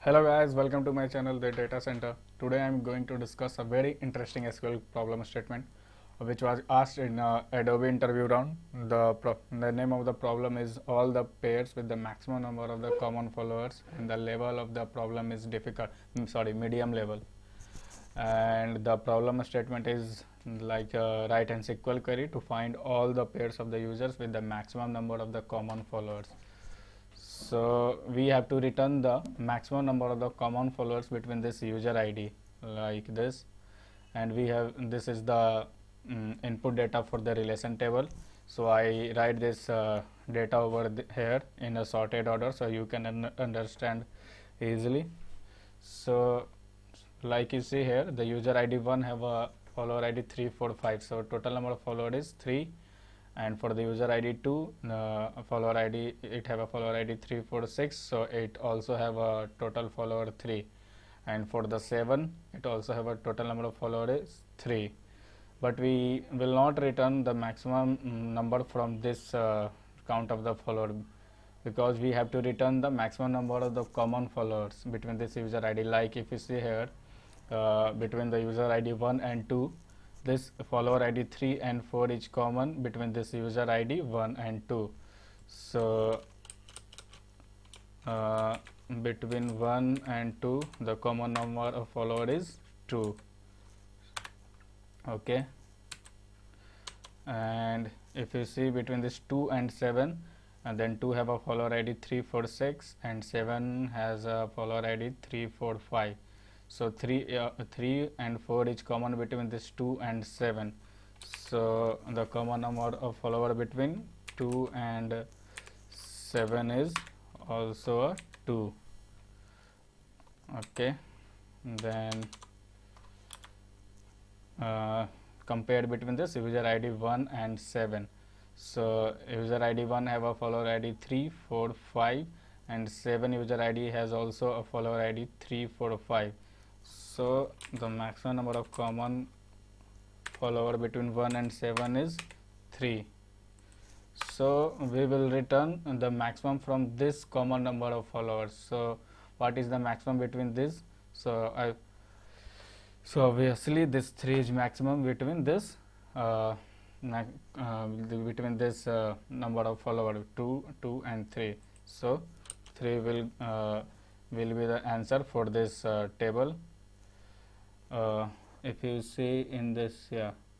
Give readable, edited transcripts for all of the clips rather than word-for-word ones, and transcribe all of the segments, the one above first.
Hello guys, welcome to my channel The Data Center. Today I am going to discuss a very interesting SQL problem statement which was asked in Adobe Interview Round. The name of the problem is all the pairs with the maximum number of the common followers, and the level of the problem is medium level. And the problem statement is like write an SQL query to find all the pairs of the users with the maximum number of the common followers. So we have to return the maximum number of the common followers between this user ID like this, and this is the input data for the relation table. So I write this data over here in a sorted order so you can understand easily. So like you see here, the user ID 1 have a follower ID 3, 4, 5. So total number of followers is 3. And for the user ID 2, follower ID, it have a follower ID 3, 4, 6. So it also have a total follower 3. And for the 7, it also have a total number of followers 3. But we will not return the maximum number from this count of the follower, because we have to return the maximum number of the common followers between this user ID. Like if you see here, between the user ID 1 and 2, this follower ID 3 and 4 is common between this user ID 1 and 2. So between 1 and 2, the common number of follower is 2. Okay, and if you see between this 2 and 7, and then 2 have a follower ID 3, 4, 6, and 7 has a follower ID 3, 4, 5. So 3 and 4 is common between this 2 and 7. So the common number of follower between 2 and 7 is also a 2. Okay, then compared between this user ID 1 and 7. So user ID 1 have a follower ID 3, 4, 5, and 7 user ID has also a follower ID 3, 4, 5. So the maximum number of common follower between 1 and 7 is 3. So we will return the maximum from this common number of followers. So what is the maximum between this? So obviously this 3 is maximum between this number of followers 2 and 3. So 3 will be the answer for this table. If you see in this,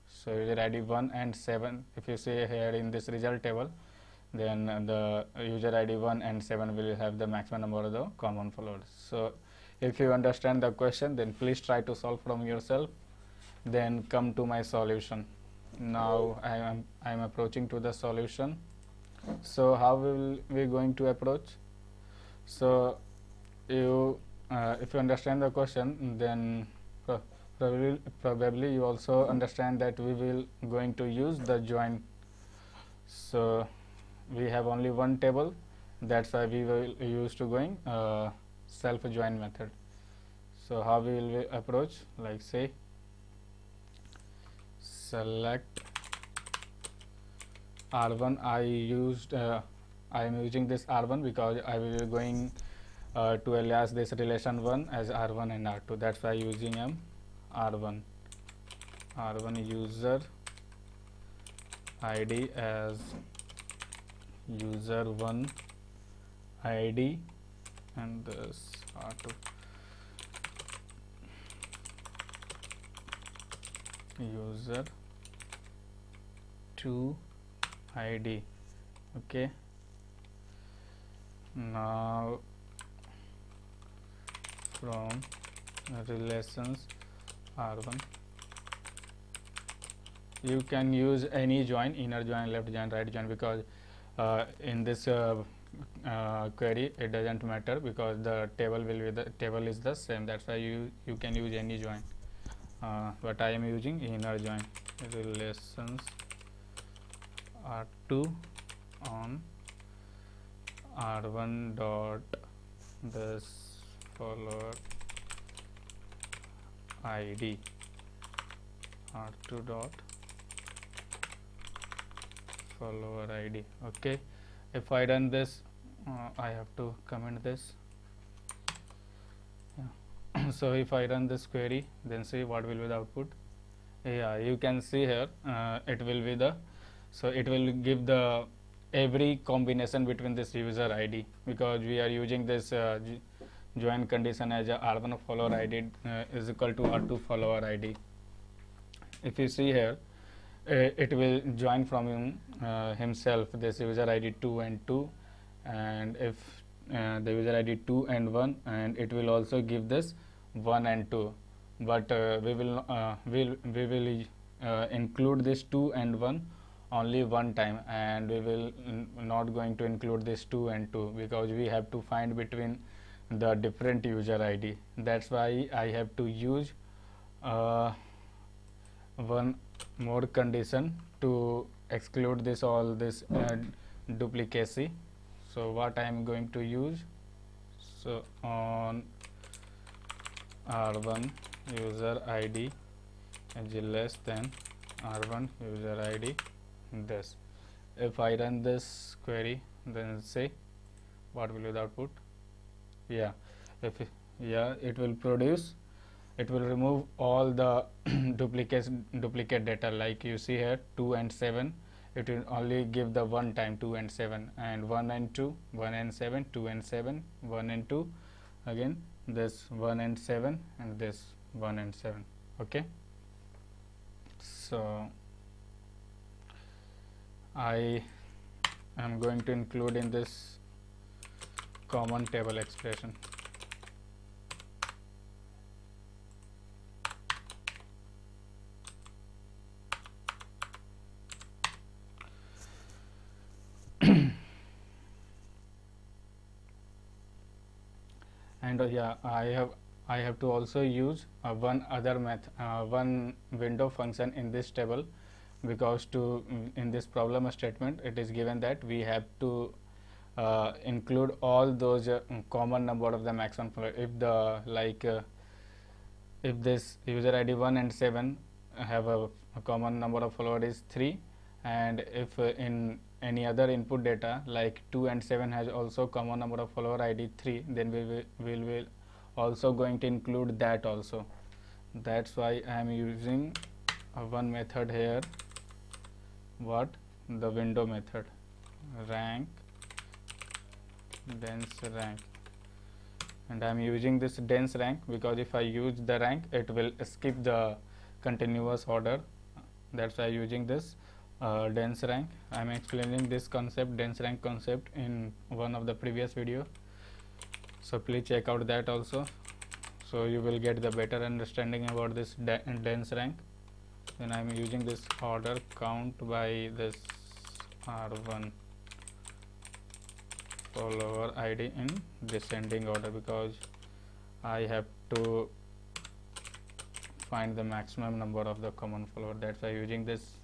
so user ID 1 and 7, if you see here in this result table, then the user ID 1 and 7 will have the maximum number of the common followers. So if you understand the question, then please try to solve from yourself, then come to my solution. Now I am approaching to the solution. So how will we going to approach? So you if you understand the question, then probably you also understand that we will going to use the join. So we have only one table, that's why we will use to going self join method. So how we will approach, like say select R1. I am using this R1 because I will be going to alias this relation 1 as R1 and R2. That's why using R1 user ID as user 1 ID, and this R2 user 2 ID. Okay, now from relations R1, you can use any join, inner join, left join, right join, because in this query it doesn't matter because the table is the same. That's why you can use any join, but I am using inner join, relations R2 on R1 dot this follower ID R2 dot follower ID. Okay, if I done this, I have to comment this. So if I run this query, then see what will be the output. Yeah, you can see here it will be the, so it will give the every combination between this user ID, because we are using this join condition as a R1 follower ID is equal to R2 follower ID. If you see here, it will join from himself this user ID 2 and 2, and if the user ID 2 and 1, and it will also give this 1 and 2, but we will include this 2 and 1 only one time, and we will not going to include this 2 and 2 because we have to find between the different user ID. That's why I have to use one more condition to exclude this all this duplicacy. So what I am going to use, so on R1 user ID is less than R1 user ID this. If I run this query, then say what will be the output. Yeah, if it will produce, it will remove all the duplicate data, like you see here 2 and 7, it will only give the one time 2 and 7, and 1 and 2, 1 and 7, 2 and 7, 1 and 2, again this 1 and 7, and this 1 and 7. Okay, so I am going to include in this common table expression. And yeah, I have to also use one other one window function in this table, because to in this problem statement it is given that we have to include all those common number of the maximum. If the if this user ID 1 and 7 have a common number of follower is 3, and if in any other input data like 2 and 7 has also common number of follower ID 3, then we will also going to include that also. That's why I am using one method here, what, the window method, rank dense rank, and I am using this dense rank because if I use the rank it will skip the continuous order. That's why I am using this dense rank. I am explaining this concept, dense rank concept, in one of the previous video, so please check out that also, so you will get the better understanding about this dense rank. Then I am using this order count by this R1 follower ID in descending order, because I have to find the maximum number of the common follower. That's why using this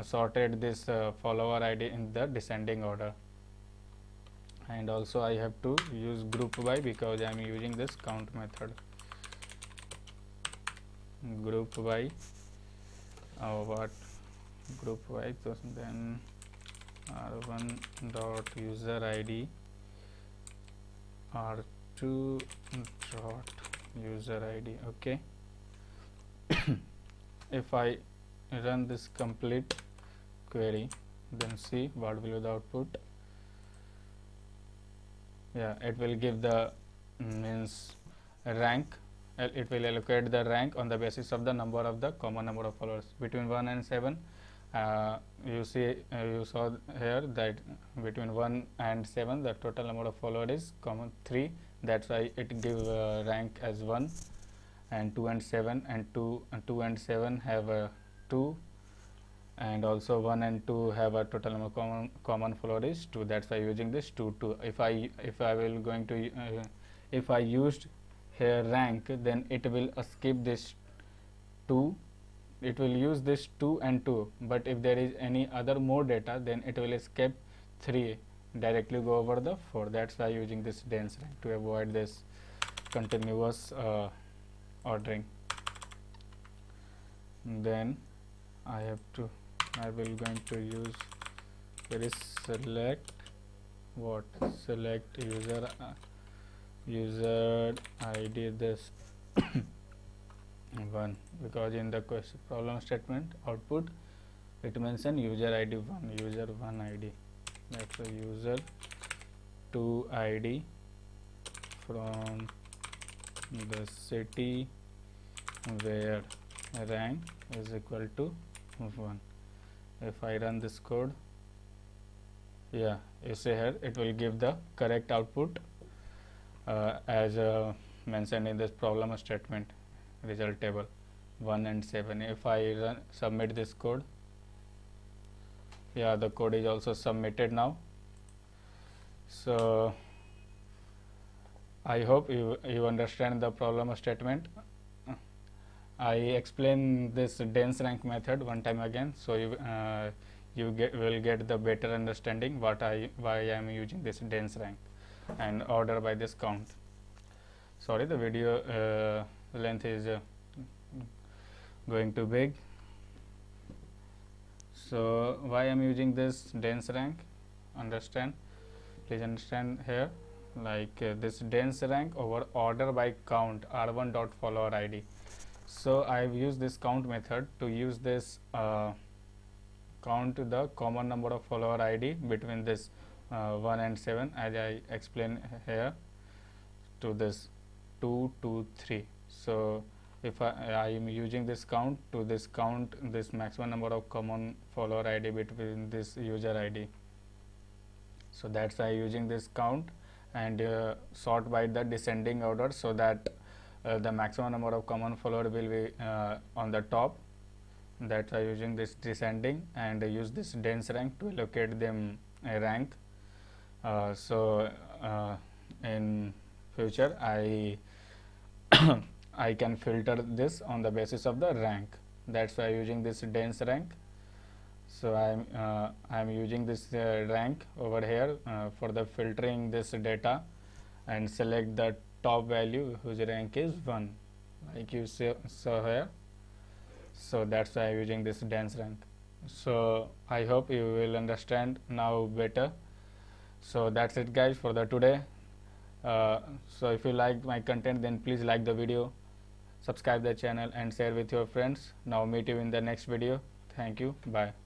sorted this follower ID in the descending order. And also I have to use group by, because I am using this count method. Group by what group by, so then R1 dot user ID R2 dot user ID. Okay. If I run this complete query, then see what will be the output. Yeah, it will give the means rank. It will allocate the rank on the basis of the number of the common number of followers between 1 and 7. You saw here that between 1 and 7 the total number of followers is common 3. That's why it give rank as 1, and 2 and 7, and 2 and 7 have 2, and also 1 and 2 have a total number of common follower is 2. That's why using this 2. If I will going to if I used here rank, then it will skip this 2, it will use this 2 and 2, but if there is any other more data, then it will skip 3, directly go over the 4. That's why using this dense rank to avoid this continuous ordering. Then I will going to use here is select what, select user user ID this 1, because in the question problem statement output it mentioned user ID 1, user 1 ID. That's a user 2 ID from the city where rank is equal to 1. If I run this code, yeah, you see here it will give the correct output as mentioned in this problem statement result table 1 and 7. If I submit this code, yeah, the code is also submitted now. So I hope you understand the problem statement. I explain this dense rank method one time again, so you will get the better understanding why I am using this dense rank and order by this count. Sorry, the video length is going too big. So why I am using this dense rank? Please understand here, like this dense rank over order by count r1 dot follower id. So I have used this count method to use this count the common number of follower id between this 1 and 7, as I explain here, to this 2 to 3. So if I am using this count to this count this maximum number of common follower id between this user id. So that's why using this count and sort by the descending order, so that the maximum number of common follower will be on the top. That's why using this descending and use this dense rank to allocate them a rank. So in future I I can filter this on the basis of the rank. That's why using this dense rank. So I am using this rank over here for the filtering this data and select the top value whose rank is 1, like you saw here. So that's why I am using this dense rank. So I hope you will understand now better. So that's it guys for the today. So if you like my content, then please like the video, subscribe the channel and share with your friends. Now meet you in the next video. Thank you. Bye.